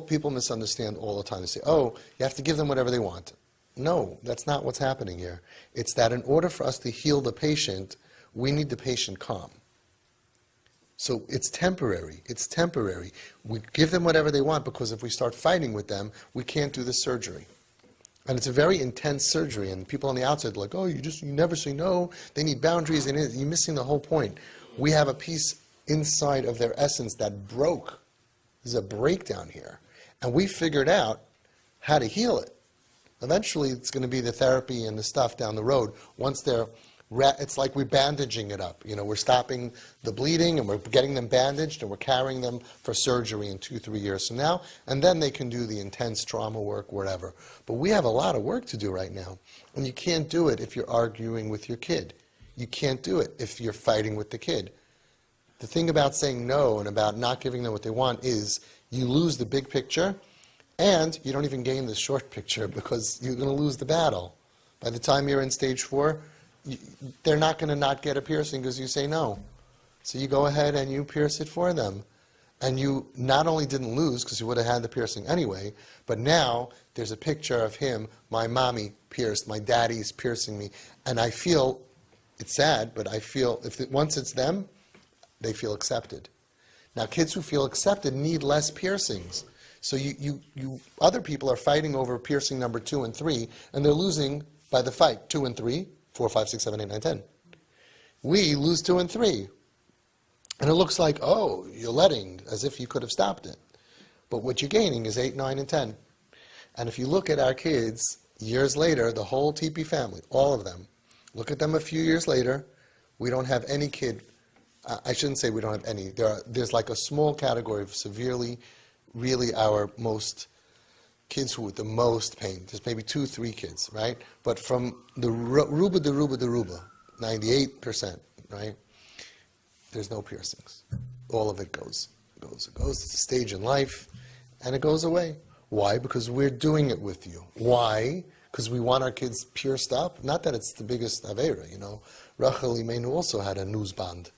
People misunderstand all the time. They say, oh, you have to give them whatever they want. No, that's not what's happening here. It's that in order for us to heal the patient, we need the patient calm. So it's temporary. It's temporary. We give them whatever they want because if we start fighting with them, we can't do the surgery. And it's a very intense surgery, and people on the outside are like, oh, you never say no. They need boundaries, and you're missing the whole point. We have a piece inside of their essence that broke. There's a breakdown here. And we figured out how to heal it. Eventually, it's going to be the therapy and the stuff down the road. Once it's like we're bandaging it up. We're stopping the bleeding, and we're getting them bandaged, and we're carrying them for surgery in 2-3 years from now. And then they can do the intense trauma work, whatever. But we have a lot of work to do right now. And you can't do it if you're arguing with your kid. You can't do it if you're fighting with the kid. The thing about saying no and about not giving them what they want is you lose the big picture, and you don't even gain the short picture because you're going to lose the battle. By the time you're in stage 4, they're not going to not get a piercing because you say no. So you go ahead and you pierce it for them. And you not only didn't lose because you would have had the piercing anyway, but now there's a picture of him, my mommy pierced, my daddy's piercing me. And I feel, it's sad, but I feel once it's them, they feel accepted. Now, kids who feel accepted need less piercings. So other people are fighting over piercing number 2 and 3, and they're losing by the fight 2 and 3, 4, 5, 6, 7, 8, 9, 10. We lose 2 and 3. And it looks like, oh, you're letting, as if you could have stopped it. But what you're gaining is 8, 9, and 10. And if you look at our kids, years later, the whole TP family, all of them, look at them a few years later, we don't have any kid. I shouldn't say we don't have any. There's like a small category of severely, really our most kids who with the most pain. There's maybe 2, 3 kids, right? But from the Ruba, 98%, right? There's no piercings. All of it goes. It's a stage in life, and it goes away. Why? Because we're doing it with you. Why? Because we want our kids pierced up. Not that it's the biggest Avera, Rachel Imenu also had a news band.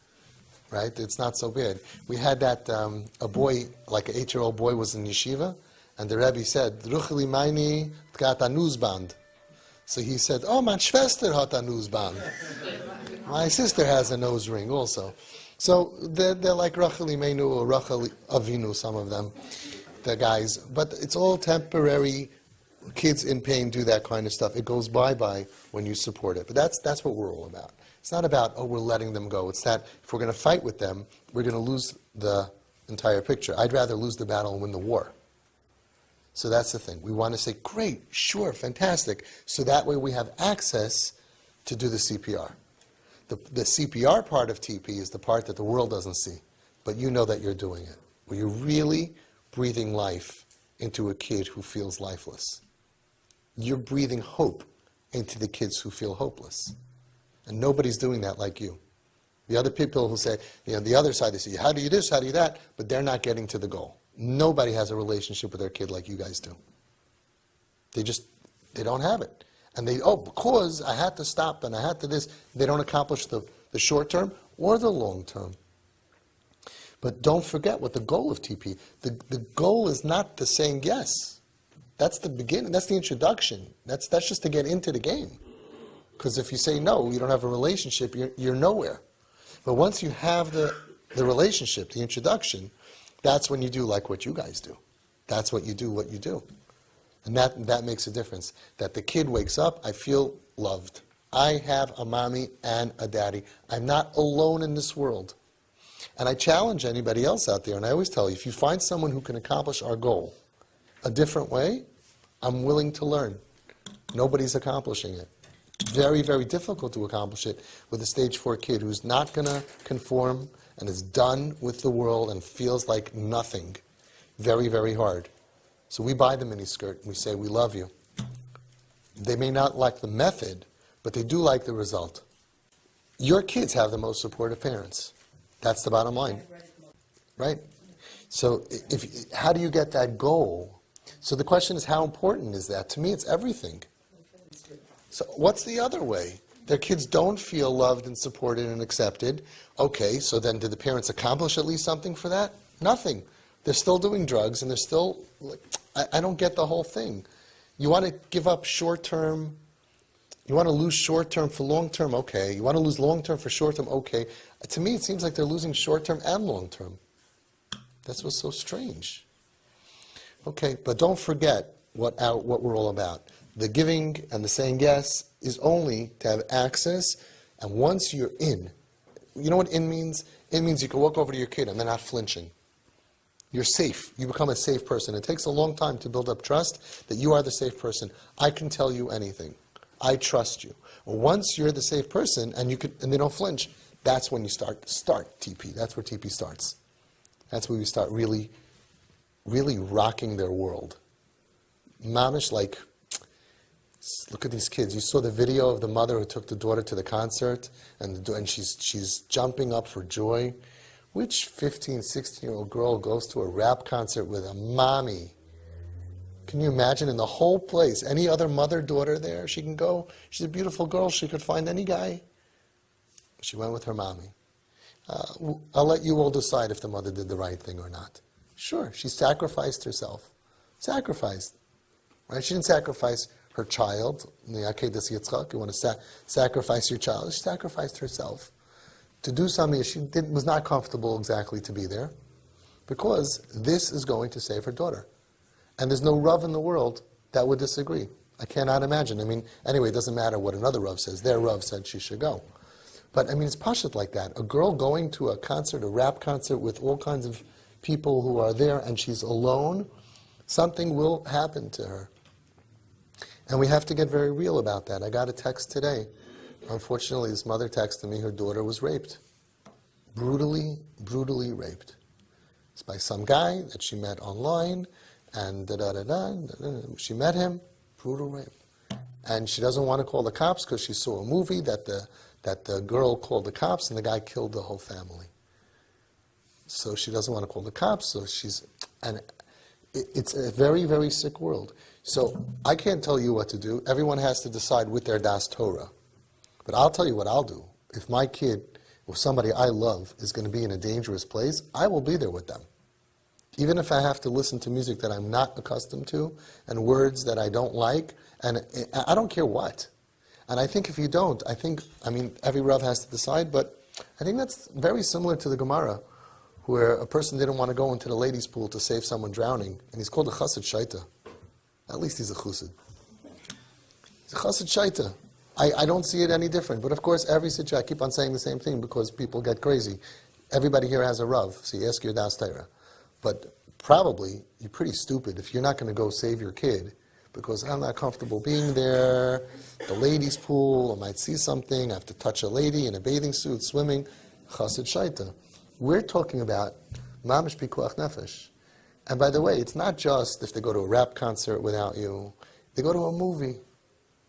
Right? It's not so bad. We had that, a boy, like an 8-year-old boy was in yeshiva, and the Rebbe said, Rucheli Maini got a newsband. So he said, oh, my Schwester hat a newsband. My sister has a nose ring also. So they're like Rachel Imenu or Rachel Avinu, some of them, the guys. But it's all temporary. Kids in pain do that kind of stuff. It goes bye-bye when you support it. But that's what we're all about. It's not about, oh, we're letting them go. It's that if we're going to fight with them, we're going to lose the entire picture. I'd rather lose the battle and win the war. So that's the thing. We want to say, great, sure, fantastic. So that way we have access to do the CPR. The CPR part of TP is the part that the world doesn't see. But you know that you're doing it. Where you're really breathing life into a kid who feels lifeless. You're breathing hope into the kids who feel hopeless. And nobody's doing that like you. The other people who say, the other side, they say, how do you this, how do you that? But they're not getting to the goal. Nobody has a relationship with their kid like you guys do. They don't have it. And because I had to stop and I had to this, they don't accomplish the short term or the long term. But don't forget what the goal of TP, the goal is not the saying yes. That's the beginning, that's the introduction. That's just to get into the game. Because if you say no, you don't have a relationship, you're nowhere. But once you have the relationship, the introduction, that's when you do like what you guys do. That's what you do. And that makes a difference. That the kid wakes up, I feel loved. I have a mommy and a daddy. I'm not alone in this world. And I challenge anybody else out there, and I always tell you, if you find someone who can accomplish our goal a different way, I'm willing to learn. Nobody's accomplishing it. Very, very difficult to accomplish it with a stage 4 kid who's not going to conform and is done with the world and feels like nothing. Very, very hard. So we buy the miniskirt and we say, we love you. They may not like the method, but they do like the result. Your kids have the most supportive parents. That's the bottom line. Right? So how do you get that goal? So the question is, how important is that? To me, it's everything. So what's the other way? Their kids don't feel loved and supported and accepted. Okay, so then did the parents accomplish at least something for that? Nothing. They're still doing drugs, and they're still, like, I don't get the whole thing. You want to give up short-term, you want to lose short-term for long-term, okay. You want to lose long-term for short-term, okay. To me, it seems like they're losing short-term and long-term. That's what's so strange. Okay, but don't forget what we're all about. The giving and the saying yes is only to have access, and once you're in, you know what in means? In means you can walk over to your kid and they're not flinching. You're safe. You become a safe person. It takes a long time to build up trust that you are the safe person. I can tell you anything. I trust you. Once you're the safe person and they don't flinch, that's when you start TP. That's where TP starts. That's where you start really, really rocking their world. Mamish, like, look at these kids. You saw the video of the mother who took the daughter to the concert, and she's jumping up for joy. Which 15, 16-year-old girl goes to a rap concert with a mommy? Can you imagine? In the whole place, any other mother, daughter there, she can go. She's a beautiful girl. She could find any guy. She went with her mommy. I'll let you all decide if the mother did the right thing or not. Sure, she sacrificed herself. Sacrificed. Right? She didn't sacrifice her child. In the Akedas Yitzchak, you want to sacrifice your child. She sacrificed herself to do something she was not comfortable exactly to be there, because this is going to save her daughter. And there's no Rav in the world that would disagree. I cannot imagine. I mean, anyway, it doesn't matter what another Rav says. Their Rav said she should go. But, I mean, it's pashut like that. A girl going to a concert, a rap concert with all kinds of people who are there, and she's alone, something will happen to her. And we have to get very real about that. I got a text today. Unfortunately, this mother texted me her daughter was raped. Brutally, brutally raped. It's by some guy that she met online, and she met him, brutal rape. And she doesn't want to call the cops because she saw a movie that the girl called the cops and the guy killed the whole family. So she doesn't want to call the cops, so it's a very, very sick world. So I can't tell you what to do. Everyone has to decide with their Das Torah. But I'll tell you what I'll do. If my kid or somebody I love is going to be in a dangerous place, I will be there with them. Even if I have to listen to music that I'm not accustomed to and words that I don't like, and I don't care what. And I think if you don't, every Rav has to decide, but I think that's very similar to the Gemara, where a person didn't want to go into the ladies' pool to save someone drowning, and he's called a Chassid Shaita. At least he's a Chassid. He's a Chassid Shaita. I don't see it any different. But of course, every situation, I keep on saying the same thing because people get crazy. Everybody here has a Rav, so you ask your Das Torah. But probably, you're pretty stupid if you're not going to go save your kid because I'm not comfortable being there, the ladies' pool, I might see something, I have to touch a lady in a bathing suit, swimming. Chassid Shaita. We're talking about Mamish Pikuach Nefesh. And by the way, it's not just if they go to a rap concert without you. They go to a movie.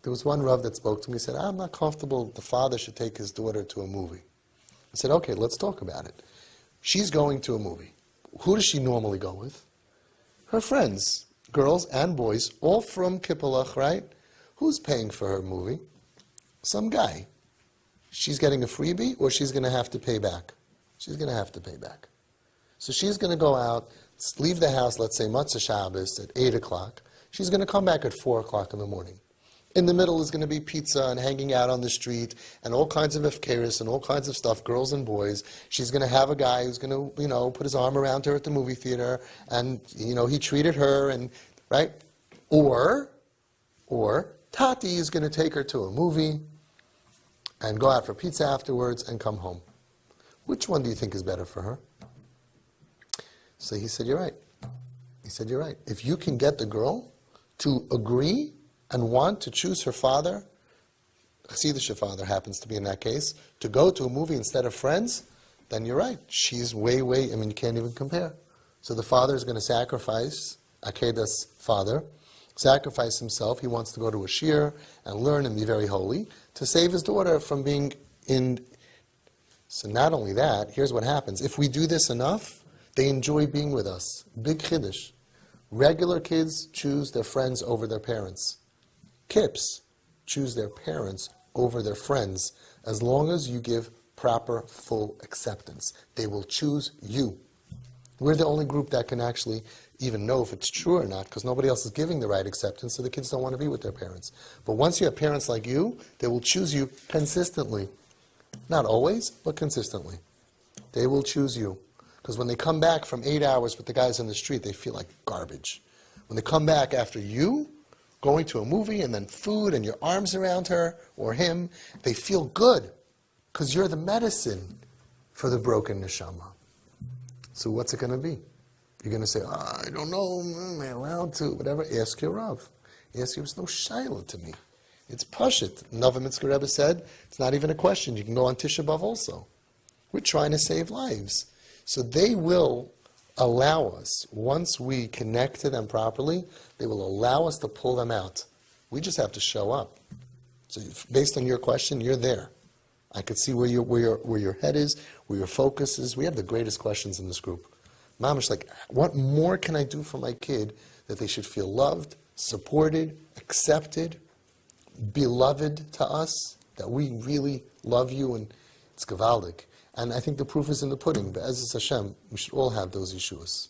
There was one Rav that spoke to me, said, I'm not comfortable the father should take his daughter to a movie. I said, okay, let's talk about it. She's going to a movie. Who does she normally go with? Her friends, girls and boys, all from Kippelach, right? Who's paying for her movie? Some guy. She's getting a freebie or she's going to have to pay back? She's going to have to pay back. So she's going to go out, leave the house, let's say Matzah Shabbos at 8 o'clock. She's going to come back at 4 o'clock in the morning. In the middle is going to be pizza and hanging out on the street and all kinds of efkeris and all kinds of stuff, girls and boys. She's going to have a guy who's going to, put his arm around her at the movie theater and, he treated her and, right? Or Tati is going to take her to a movie and go out for pizza afterwards and come home. Which one do you think is better for her? So he said, you're right. He said, you're right. If you can get the girl to agree and want to choose her father, Chassidish father happens to be in that case, to go to a movie instead of friends, then you're right. She's way, you can't even compare. So the father is going to sacrifice, Akeda's father, sacrifice himself. He wants to go to a shir and learn and be very holy to save his daughter from being in. So not only that, here's what happens. If we do this enough, they enjoy being with us. Big chiddush. Regular kids choose their friends over their parents. Kips choose their parents over their friends as long as you give proper, full acceptance. They will choose you. We're the only group that can actually even know if it's true or not, because nobody else is giving the right acceptance, so the kids don't want to be with their parents. But once you have parents like you, they will choose you consistently. Not always, but consistently. They will choose you. Because when they come back from 8 hours with the guys on the street, they feel like garbage. When they come back after you, going to a movie and then food and your arms around her or him, they feel good. Because you're the medicine for the broken neshama. So what's it going to be? You're going to say, I don't know, am I allowed to? Whatever. Ask your Rav. Ask your, there's no shaila to me. It's pashut. Novominsker Rebbe said, it's not even a question. You can go on Tisha B'Av also. We're trying to save lives. So they will allow us, once we connect to them properly, they will allow us to pull them out. We just have to show up. So based on your question, you're there. I could see where your head is, where your focus is. We have the greatest questions in this group. Mamish, like, what more can I do for my kid that they should feel loved, supported, accepted, beloved to us, that we really love you, and it's gavaldik. And I think the proof is in the pudding. But as Hashem, we should all have those Yeshuas.